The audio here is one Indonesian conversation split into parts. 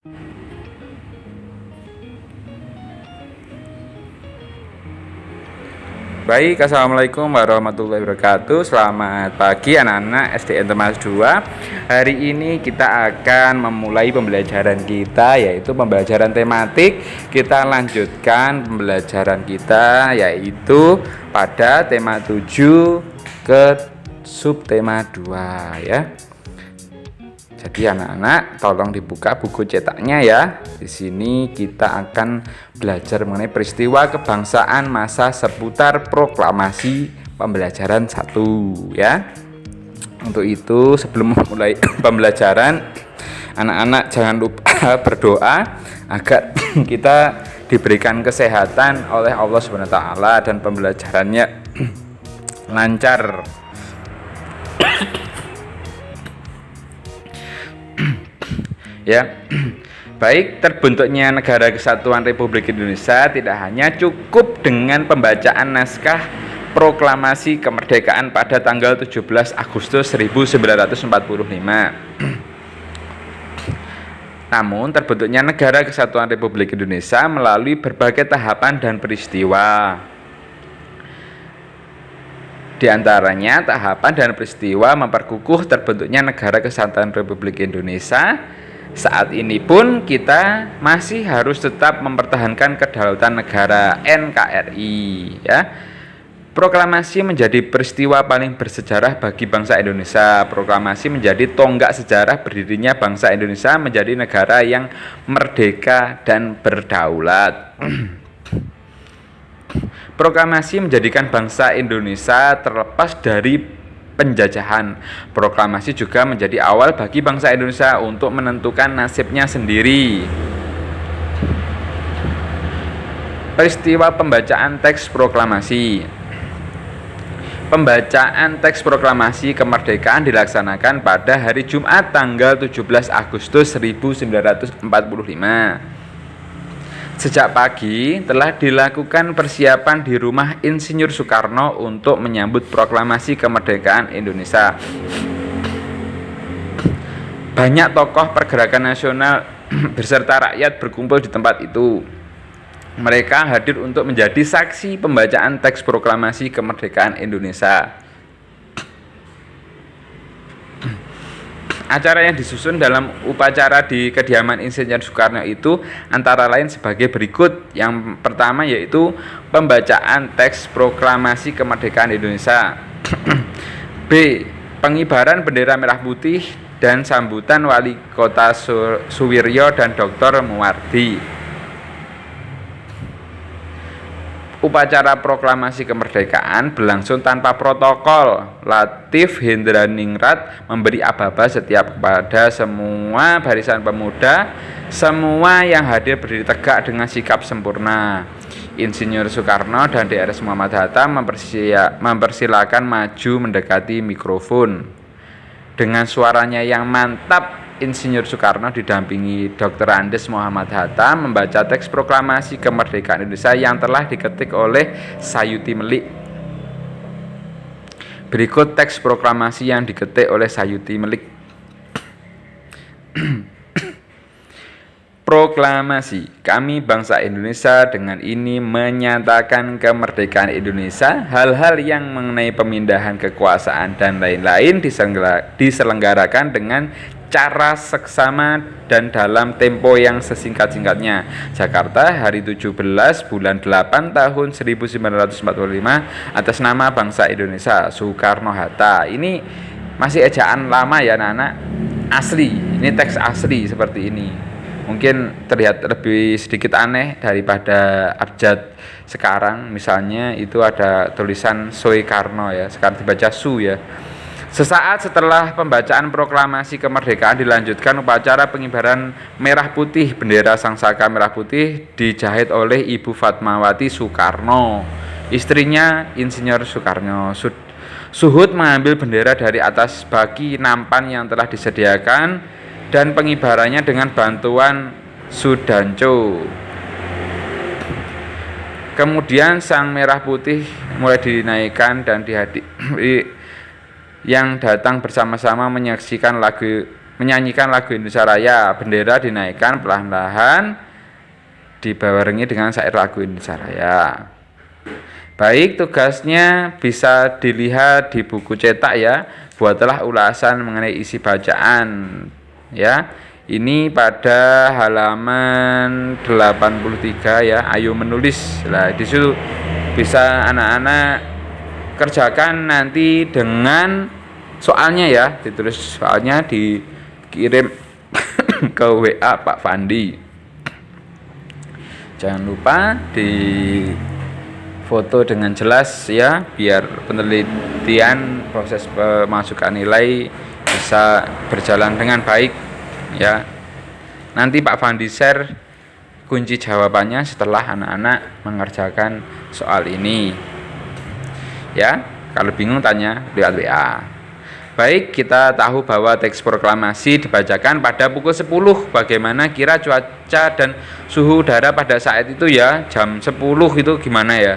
Baik, assalamualaikum warahmatullahi wabarakatuh. Selamat pagi anak-anak SDN Temas 2. Hari ini kita akan memulai pembelajaran kita, yaitu pembelajaran tematik. Kita lanjutkan pembelajaran kita, yaitu pada tema 7 ke subtema 2 ya. Jadi anak-anak tolong dibuka buku cetaknya ya. Di sini kita akan belajar mengenai peristiwa kebangsaan masa seputar proklamasi pembelajaran 1 ya. Untuk itu sebelum memulai pembelajaran, anak-anak jangan lupa berdoa agar kita diberikan kesehatan oleh Allah SWT dan pembelajarannya lancar. Ya, baik, terbentuknya Negara Kesatuan Republik Indonesia tidak hanya cukup dengan pembacaan naskah proklamasi kemerdekaan pada tanggal 17 Agustus 1945. Namun, terbentuknya Negara Kesatuan Republik Indonesia melalui berbagai tahapan dan peristiwa. Di antaranya, tahapan dan peristiwa memperkukuh terbentuknya Negara Kesatuan Republik Indonesia. Saat ini pun kita masih harus tetap mempertahankan kedaulatan negara NKRI ya. Proklamasi menjadi peristiwa paling bersejarah bagi bangsa Indonesia. Proklamasi menjadi tonggak sejarah berdirinya bangsa Indonesia menjadi negara yang merdeka dan berdaulat. Proklamasi menjadikan bangsa Indonesia terlepas dari penjajahan. Proklamasi juga menjadi awal bagi bangsa Indonesia untuk menentukan nasibnya sendiri. Peristiwa pembacaan teks proklamasi. Pembacaan teks proklamasi kemerdekaan dilaksanakan pada hari Jumat tanggal 17 Agustus 1945. Sejak pagi telah dilakukan persiapan di rumah Insinyur Soekarno untuk menyambut proklamasi kemerdekaan Indonesia. Banyak tokoh pergerakan nasional beserta rakyat berkumpul di tempat itu. Mereka hadir untuk menjadi saksi pembacaan teks proklamasi kemerdekaan Indonesia. Acara yang disusun dalam upacara di kediaman Insinyur Soekarno itu antara lain sebagai berikut. Yang pertama yaitu pembacaan teks proklamasi kemerdekaan Indonesia. B. Pengibaran bendera merah putih dan sambutan Wali Kota Suwiryo dan Dr. Muwardi. Upacara proklamasi kemerdekaan berlangsung tanpa protokol. Latif Hendraningrat memberi aba-aba setiap kepada semua barisan pemuda. Semua yang hadir berdiri tegak dengan sikap sempurna. Insinyur Soekarno dan Drs Muhammad Hatta mempersilakan maju mendekati mikrofon. Dengan suaranya yang mantap, Insinyur Soekarno didampingi Dr. Andes Muhammad Hatta membaca teks proklamasi kemerdekaan Indonesia yang telah diketik oleh Sayuti Melik. Berikut teks proklamasi yang diketik oleh Sayuti Melik. Proklamasi, kami bangsa Indonesia dengan ini menyatakan kemerdekaan Indonesia, hal-hal yang mengenai pemindahan kekuasaan dan lain-lain diselenggarakan dengan cara seksama dan dalam tempo yang sesingkat-singkatnya. Jakarta, hari 17 bulan 8 tahun 1945 atas nama bangsa Indonesia, Soekarno-Hatta. Ini masih ejaan lama ya anak-anak. Asli, ini teks asli seperti ini. Mungkin terlihat lebih sedikit aneh daripada abjad sekarang. Misalnya itu ada tulisan Soekarno ya, sekarang dibaca Su ya. Sesaat setelah pembacaan proklamasi kemerdekaan dilanjutkan upacara pengibaran merah putih. Bendera sangsaka merah putih dijahit oleh Ibu Fatmawati Soekarno, istrinya Insinyur Soekarno. Suhud mengambil bendera dari atas baki nampan yang telah disediakan dan pengibarannya dengan bantuan Sudanco. Kemudian sang merah putih mulai dinaikkan dan yang datang bersama-sama menyaksikan lagu menyanyikan lagu Indonesia Raya. Bendera dinaikkan perlahan-lahan dibarengi dengan syair lagu Indonesia Raya. Baik, tugasnya bisa dilihat di buku cetak ya. Buatlah ulasan mengenai isi bacaan ya. Ini pada halaman 83 ya. Ayo menulis. Nah, di situ bisa anak-anak kerjakan nanti dengan soalnya ya. Ditulis soalnya, dikirim ke WA Pak Fandi. Jangan lupa di foto dengan jelas ya, biar penelitian proses pemasukan nilai bisa berjalan dengan baik ya. Nanti Pak Fandi share kunci jawabannya setelah anak-anak mengerjakan soal ini ya. Kalau bingung tanya lewat WA. Baik, kita tahu bahwa teks proklamasi dibacakan pada pukul 10. Bagaimana kira cuaca dan suhu udara pada saat itu ya? Jam 10 itu gimana ya?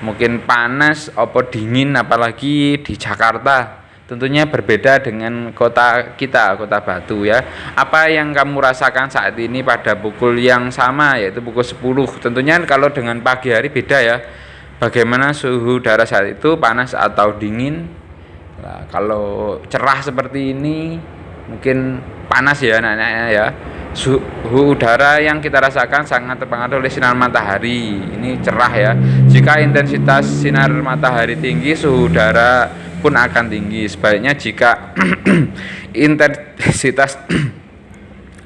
Mungkin panas atau dingin, apalagi di Jakarta. Tentunya berbeda dengan kota kita, Kota Batu ya. Apa yang kamu rasakan saat ini pada pukul yang sama, yaitu pukul 10? Tentunya kalau dengan pagi hari beda ya. Bagaimana suhu udara saat itu, panas atau dingin? Nah, kalau cerah seperti ini mungkin panas ya anak-anak ya. Suhu udara yang kita rasakan sangat terpengaruh oleh sinar matahari. Ini cerah ya. Jika intensitas sinar matahari tinggi, suhu udara pun akan tinggi. Sebaliknya jika intensitas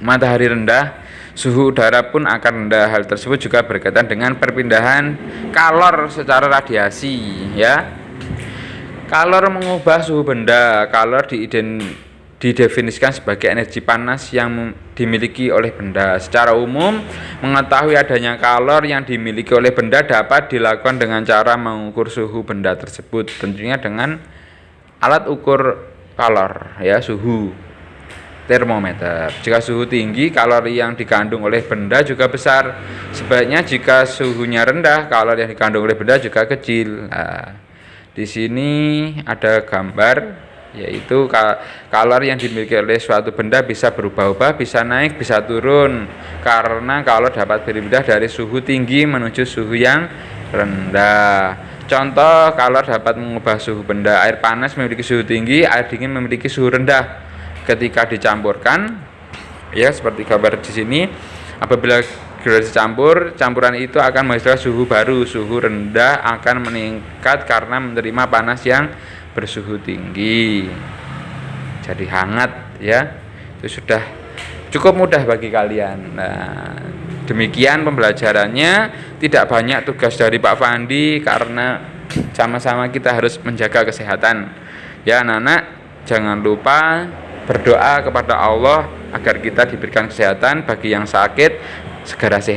matahari rendah, suhu udara pun akan rendah. Hal tersebut juga berkaitan dengan perpindahan kalor secara radiasi ya. Kalor mengubah suhu benda. Kalor didefinisikan sebagai energi panas yang dimiliki oleh benda. Secara umum, mengetahui adanya kalor yang dimiliki oleh benda dapat dilakukan dengan cara mengukur suhu benda tersebut, tentunya dengan alat ukur kalor ya, suhu, termometer. Jika suhu tinggi, kalori yang dikandung oleh benda juga besar. Sebaliknya jika suhunya rendah, kalori yang dikandung oleh benda juga kecil. Nah, di sini ada gambar, yaitu kalor yang dimiliki oleh suatu benda bisa berubah-ubah, bisa naik, bisa turun, karena kalor dapat berpindah dari suhu tinggi menuju suhu yang rendah. Contoh, kalor dapat mengubah suhu benda. Air panas memiliki suhu tinggi, air dingin memiliki suhu rendah. Ketika dicampurkan, ya seperti gambar di sini, apabila dicampur, campuran itu akan menghasilkan suhu baru. Suhu rendah akan meningkat karena menerima panas yang bersuhu tinggi, jadi hangat ya. Itu sudah cukup mudah bagi kalian. Nah, demikian pembelajarannya. Tidak banyak tugas dari Pak Fandi karena sama-sama kita harus menjaga kesehatan ya anak-anak. Jangan lupa berdoa kepada Allah agar kita diberikan kesehatan. Bagi yang sakit segera sehat.